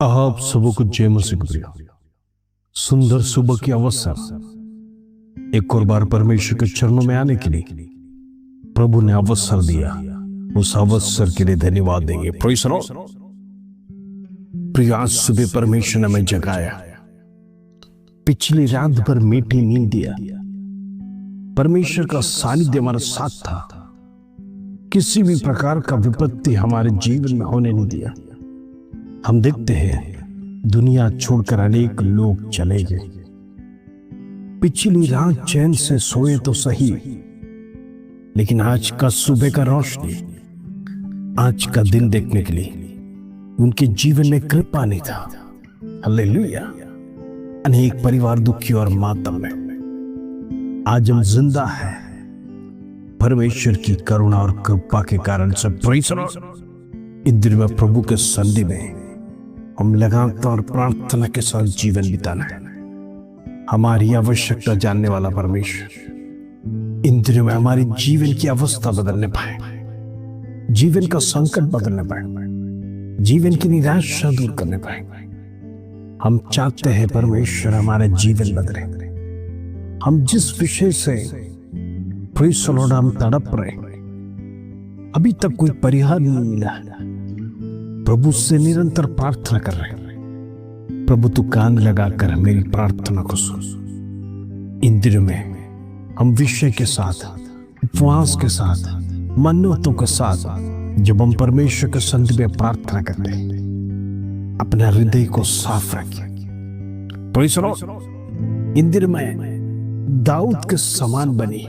आप सबको जय मसीह की प्रिय। सुंदर सुबह की अवसर एक और बार परमेश्वर के चरणों में आने के लिए प्रभु ने अवसर दिया। उस अवसर के लिए धन्यवाद देंगे। Praise the Lord. प्रिय, आज सुबह परमेश्वर ने हमें जगाया, पिछली रात भर मीठी नींद दिया। परमेश्वर का सानिध्य हमारे साथ था। किसी भी प्रकार का विपत्ति हमारे जीवन में होने नहीं दिया। हम देखते हैं दुनिया छोड़कर अनेक लोग चले गए। पिछली रात चैन से सोए तो सही, लेकिन आज का सुबह का रोशनी, आज का दिन देखने के लिए उनके जीवन में कृपा नहीं था। हालेलुया। अनेक परिवार दुखी और मातम में। आज हम जिंदा हैं परमेश्वर की करुणा और कृपा के कारण से। Praise the Lord. इस दिन में प्रभु के सन्निधि में हम लगातार प्रार्थना के साथ जीवन बिताना है। हमारी आवश्यकता जानने वाला परमेश्वर इन दिनों में हमारी जीवन की अवस्था बदलने पाए, जीवन का संकट बदलने पाए, जीवन की निराशा दूर करने पाए। हम चाहते हैं परमेश्वर हमारे जीवन बदले। हम जिस विषय से प्रेज़ द लॉर्ड हम तड़प रहे, अभी तक कोई परिहार नहीं मिला, प्रभु से निरंतर प्रार्थना कर रहे हैं। प्रभु तू कान लगाकर मेरी प्रार्थना को सुन। इन दिनों में हम विषय के साथ, उपवास के साथ, मन्नतों के साथ जब हम परमेश्वर के सन्निधि में प्रार्थना करते हैं, अपने हृदय को साफ रखिए। Praise the Lord. इन दिनों में दाऊद के समान बनी।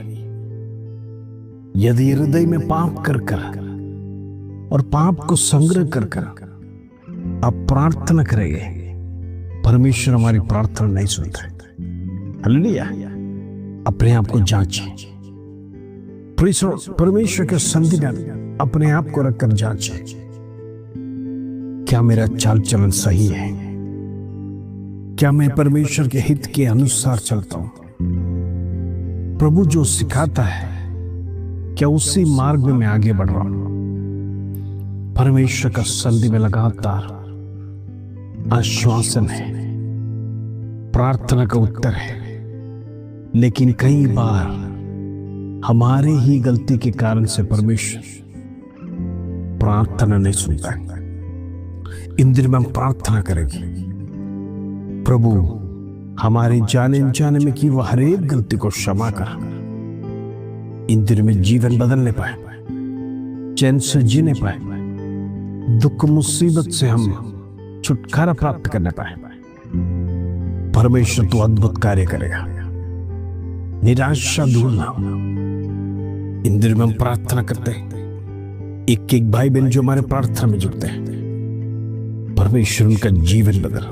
यदि हृदय में पाप कर और पाप को संग्रह कर आप प्रार्थना करेंगे, परमेश्वर हमारी प्रार्थना नहीं सुनता है। हालेलुया। अपने आप को जांचिए। Praise the Lord. परमेश्वर के सन्निधि में अपने आप को रखकर जांचिए, क्या मेरा चाल चलन सही है? क्या मैं परमेश्वर के हित के अनुसार चलता हूं? प्रभु जो सिखाता है, क्या उसी मार्ग में मैं आगे बढ़ रहा हूं? परमेश्वर का सन्निधि में लगातार आश्वासन है, प्रार्थना का उत्तर है, लेकिन कई बार हमारे ही गलती के कारण से परमेश्वर प्रार्थना नहीं सुनता है। इन दिनों में हम प्रार्थना करेंगे, प्रभु हमारे जाने अनजाने में की वह हर एक गलती को क्षमा कर। इन दिनों में जीवन बदलने पाए, चैन से जीने पाए, दुख मुसीबत से हम छुटकारा प्राप्त करने पाए। परमेश्वर तो अद्भुत कार्य करेगा। निराशा दूर ना हो। इन दिनों में हम प्रार्थना करते हैं, एक एक भाई बहन जो हमारे प्रार्थना में जुड़ते हैं, परमेश्वर उनका जीवन बदल,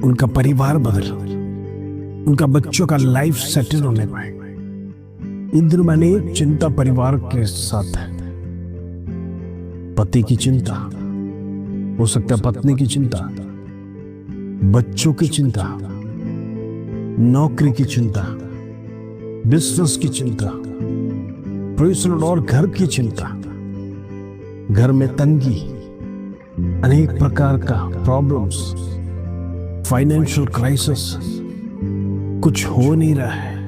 उनका परिवार बदल, उनका बच्चों का लाइफ सेटल होने पाए। इन दिनों में अनेक चिंता परिवार के साथ है। पति की चिंता, हो सकता है पत्नी की चिंता, बच्चों की चिंता, नौकरी की चिंता, बिजनेस की चिंता, प्रेज़ द लॉर्ड, और घर की चिंता, घर में तंगी, अनेक प्रकार का प्रॉब्लम्स, फाइनेंशियल क्राइसिस, कुछ हो नहीं रहा है,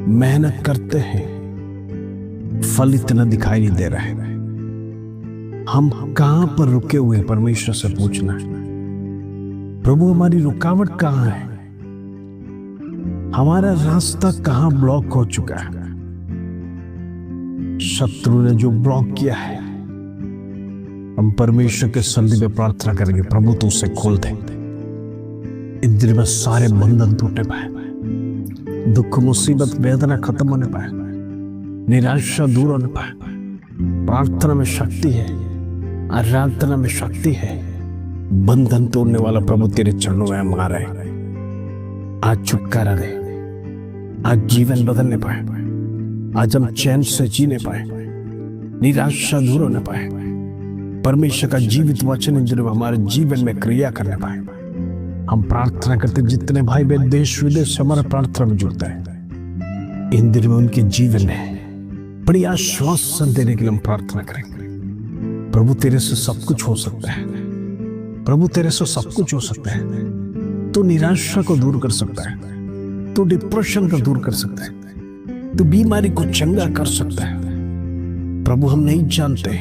मेहनत करते हैं, फल इतना दिखाई नहीं दे रहा है। हम कहां पर रुके हुए? परमेश्वर से पूछना है, प्रभु हमारी रुकावट कहां है? हमारा रास्ता कहां ब्लॉक हो चुका है? शत्रु ने जो ब्लॉक किया है, हम परमेश्वर के सन्निधि में प्रार्थना करेंगे, प्रभु तो उसे खोल दे। इन दिनों में सारे बंधन टूटने पाए, दुख मुसीबत वेदना खत्म होने पाए, निराशा दूर होने पाए। प्रार्थना में शक्ति है, आराधना में शक्ति है। बंधन तोड़ने वाला प्रभु तेरे चरणों में हम आ रहे हैं। आज छुटकारा दे, आज जीवन बदलने पाए, आज हम चैन से जीने पाए, निराशा दूर होने पाए। परमेश्वर का जीवित वचन इन दिनों में हमारे जीवन में क्रिया करने पाए। हम प्रार्थना करते, जितने भाई बहन देश विदेश से हमारे प्रार्थना में जुड़ते हैं, इन दिनों में उनके जीवन में बड़ी आश्वासन देने के लिए हम प्रार्थना करेंगे। प्रभु तेरे से सब कुछ हो सकता है। प्रभु तेरे से सब कुछ हो सकता है। तू निराशा को दूर कर सकता है, तू डिप्रेशन को दूर कर सकता है, तू बीमारी को चंगा कर सकता है। प्रभु हम नहीं जानते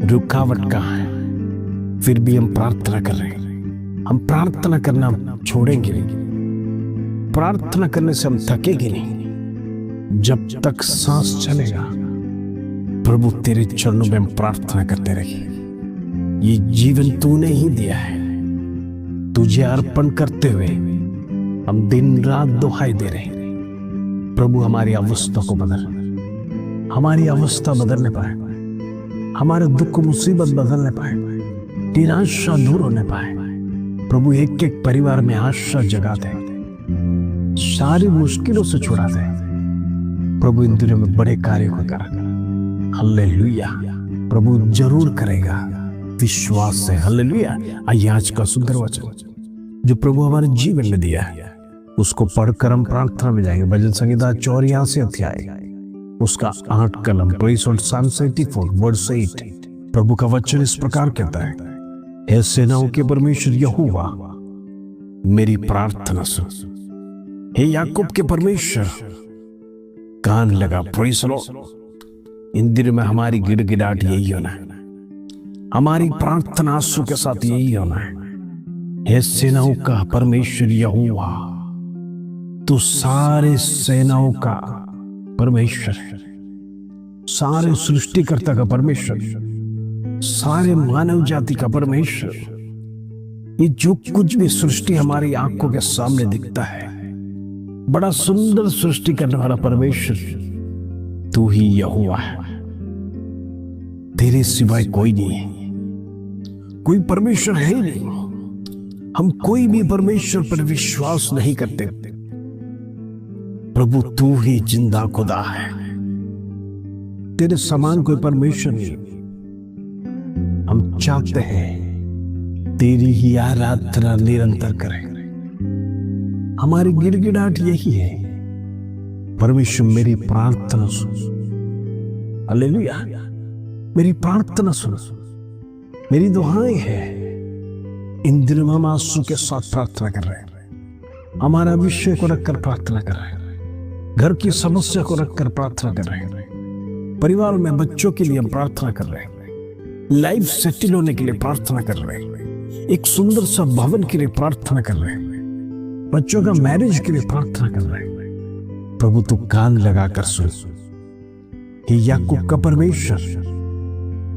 रुकावट कहाँ है, फिर भी हम प्रार्थना कर रहे हैं। हम प्रार्थना करना छोड़ेंगे नहीं, प्रार्थना करने से हम थकेंगे नहीं। जब तक सांस चलेगा प्रभु तेरे चरणों में हम प्रार्थना करते रहेंगे। ये जीवन तूने ही दिया है, तुझे अर्पण करते हुए हम दिन रात दुहाई दे रहे हैं। प्रभु हमारी अवस्था को बदल, हमारी अवस्था बदलने पाए, हमारे दुख मुसीबत बदलने पाए, निराशा दूर होने पाए। प्रभु एक एक परिवार में आशा जगा दे, सारी मुश्किलों से छुड़ा दे। प्रभु इन दिनों में बड़े कार्य को कर, हालेलुया। प्रभु जरूर करेगा, विश्वास से, हालेलुया। आइए आज का सुंदर वचन जो प्रभु हमारे जीवन में दिया है उसको पढ़कर हम प्रार्थना में जाएंगे। भजन संहिता 84 अध्याय उसका 8 कलम, प्रेज ऑन साम 74 वर्स 8। प्रभु का वचन इस प्रकार कहता है, हे सेनाओं के परमेश्वर यहोवा मेरी प्रार्थना सुन। हे याकूब के परमेश्वर कान लगा। Praise Lord. इन दिनों में हमारी गिड़गिड़ाहट यही होना है, हमारी प्रार्थना आंसू के साथ यही होना है। हे सेनाओं का परमेश्वर यहोवा, तू सारे सेनाओं का परमेश्वर है, सारे सृष्टिकर्ता का परमेश्वर, सारे मानव जाति का परमेश्वर। ये जो कुछ भी सृष्टि हमारी आंखों के सामने दिखता है, बड़ा सुंदर सृष्टि करने वाला परमेश्वर तू ही यहोवा है। तेरे सिवाय कोई नहीं है, कोई परमेश्वर है ही नहीं। हम कोई भी परमेश्वर पर विश्वास नहीं करते। प्रभु तू ही जिंदा खुदा है, तेरे समान कोई परमेश्वर नहीं। हम चाहते हैं तेरी ही आराधना निरंतर करें। हमारी गिड़गिड़ाहट यही है, परमेश्वर मेरी प्रार्थना सुन, हालेलुया। मेरी प्रार्थना सुन, मेरी दुआएं है। इन दिनों में हम आंसू के साथ प्रार्थना कर रहे हैं, हमारा विषय को रखकर प्रार्थना कर रहे हैं, घर की समस्या को रखकर प्रार्थना कर रहे हैं, परिवार में बच्चों के लिए हम प्रार्थना कर रहे हैं, लाइफ सेटल होने के लिए प्रार्थना कर रहे हैं, एक सुंदर सा भवन के लिए प्रार्थना कर रहे हैं, बच्चों का मैरिज के लिए प्रार्थना कर रहे हैं। प्रभु तू कान लगाकर सुन। हे याकूब का परमेश्वर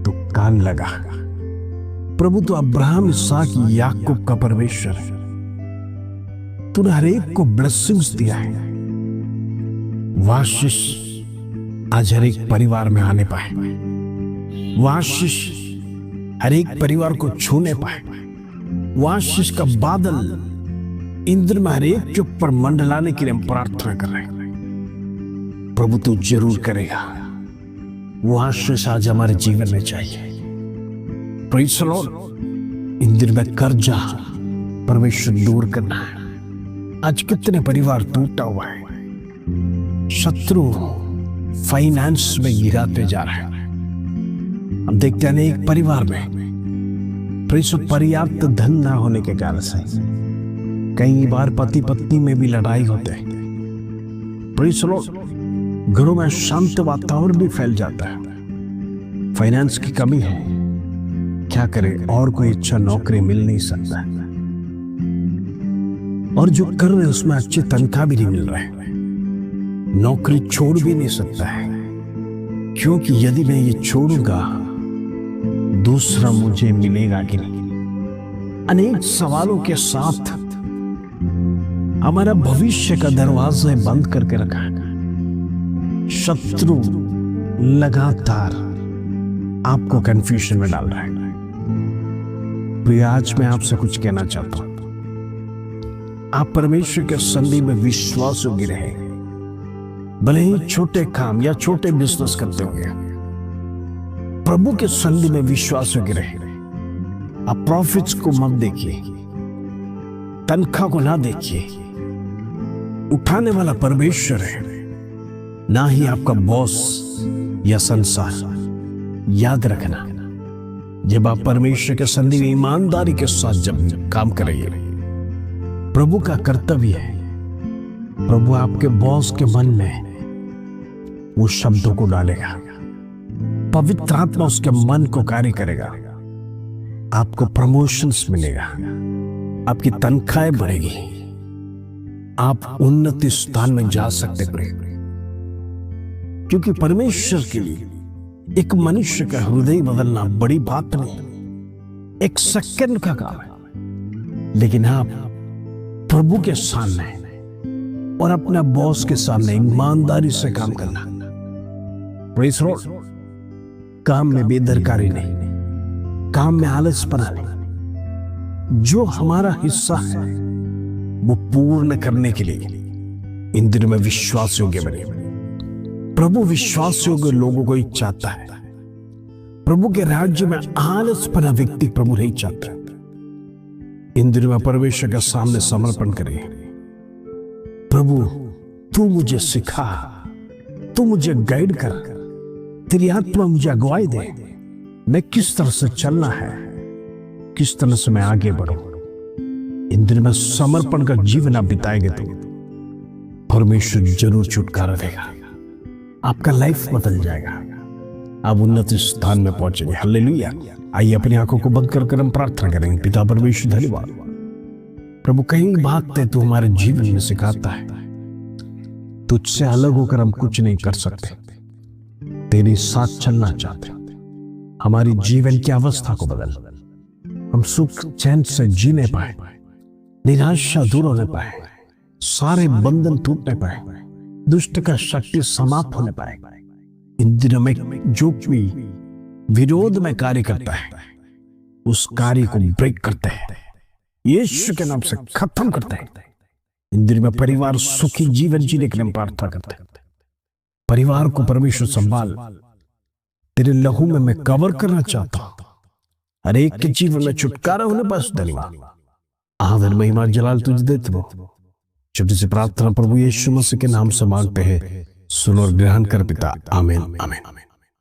तू कान लगा। प्रभु तू अब्राहम, इसहाक, याकूब का परमेश्वर है। तूने हर एक को ब्लेसिंग्स दिया है। वह आशीष आज हर एक परिवार में आने पाए, वह आशीष हर एक परिवार को छूने पाए, वह आशीष का बादल इंद्र में हर एक के ऊपर मंडलाने के लिए हम प्रार्थना कर रहे हैं। प्रभु तू जरूर करेगा, वो आशीष आज हमारे जीवन में चाहिए। Praise the Lord. इन दिन में कर्जा परमेश्वर दूर करना है। आज कितने परिवार टूटा हुआ है, शत्रु फाइनेंस में गिराते जा रहे हैं। हम देखते हैं एक परिवार में पर्याप्त धन ना होने के कारण से कई बार पति पत्नी में भी लड़ाई होते हैं। Praise the Lord. घरों में शांत वातावरण भी फैल जाता है। फाइनेंस की कमी है, क्या करे, और कोई अच्छा नौकरी मिल नहीं सकता, और जो कर रहे उसमें अच्छी तनख्वाह भी नहीं मिल रहा है, नौकरी छोड़ भी नहीं सकता है, क्योंकि यदि मैं ये छोड़ूंगा दूसरा मुझे मिलेगा कि नहीं। अनेक सवालों के साथ हमारा भविष्य का दरवाजा बंद करके रखा है। शत्रु लगातार आपको कंफ्यूजन में डाल रहा है। तो आज मैं आपसे कुछ कहना चाहता हूं, आप परमेश्वर के संधि में विश्वास योग्य रहे। भले ही छोटे काम या छोटे बिजनेस करते होंगे, प्रभु के संधि में विश्वास योग्य रहे। आप प्रॉफिट्स को मत देखिए, तनख्वाह को ना देखिए। उठाने वाला परमेश्वर है, ना ही आपका बॉस या संसार। याद रखना, जब आप परमेश्वर के संधि में ईमानदारी के साथ जब काम करेंगे, प्रभु का कर्तव्य है, प्रभु आपके बॉस के मन में वो शब्दों को डालेगा, पवित्र आत्मा उसके मन को कार्य करेगा, आपको प्रमोशंस मिलेगा, आपकी तनख्वाहें बढ़ेगी, आप उन्नति स्थान में जा सकते प्रेम। क्योंकि परमेश्वर के लिए एक मनुष्य का हृदय बदलना बड़ी बात नहीं, एक सेकंड का काम है। लेकिन आप प्रभु के सामने और अपना बॉस के सामने ईमानदारी से काम करना, प्रेज़ लॉर्ड, काम में बेदरकारी नहीं, काम में आलसपना नहीं, जो हमारा हिस्सा है वो पूर्ण करने के लिए इन दिनों में विश्वास योग्य बने। प्रभु विश्वास योग्य लोगों को ही चाहता है। प्रभु के राज्य में आलसपना व्यक्ति प्रभु नहीं चाहता। इन दिनों में परमेश्वर के सामने समर्पण करें, प्रभु तू मुझे सिखा, तू मुझे गाइड कर, तेरी आत्मा मुझे अगुवाई दे, मैं किस तरह से चलना है, किस तरह से मैं आगे बढ़ूं। इन दिनों में समर्पण का जीवन आप बिताएंगे तो परमेश्वर जरूर छुटकारा देगा, आपका लाइफ बदल जाएगा, आप उन्नत स्थान में पहुंचेंगे। हालेलुया। आइए अपनी आंखों को बंद कर हम प्रार्थना करेंगे। पिता परमेश्वर धन्यवाद प्रभु, कई बातें तू हमारे जीवन में सिखाता है, तुझसे अलग होकर हम कुछ नहीं कर सकते, तेरे साथ चलना चाहते। हमारी जीवन की अवस्था को बदल, हम सुख चैन से जीने पाए, निराशा दूर होने पाए, सारे बंधन टूटने पाए, दुष्ट का शक्ति समाप्त होने पाए। इन दिनों में जो भी विरोध में कार्य करता है उस कार्य को ब्रेक करते हैं, यीशु के नाम से खत्म करते हैं। इन दिनों में परिवार सुखी जीवन जीने के लिए प्रार्थना करते हैं। परिवार को परमेश्वर संभाल, तेरे लहू में मैं कवर करना चाहता हूं। हर एक के जीवन में छुटकारा होने बस धन्यवाद, आदर महिमा जलाल तुझे देते हो। छोटी सी प्रार्थना प्रभु यीशु मसीह के नाम से मांगते हैं, सुन और ग्रहण कर पिता, आमीन आमीन।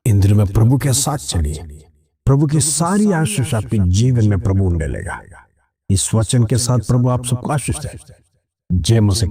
इन दिनों में प्रभु के साथ चलिए, प्रभु की सारी आशीष आपके जीवन में प्रभु मिलेगा। इस वचन के साथ प्रभु आप सबको आशीष दे। जय मसीह।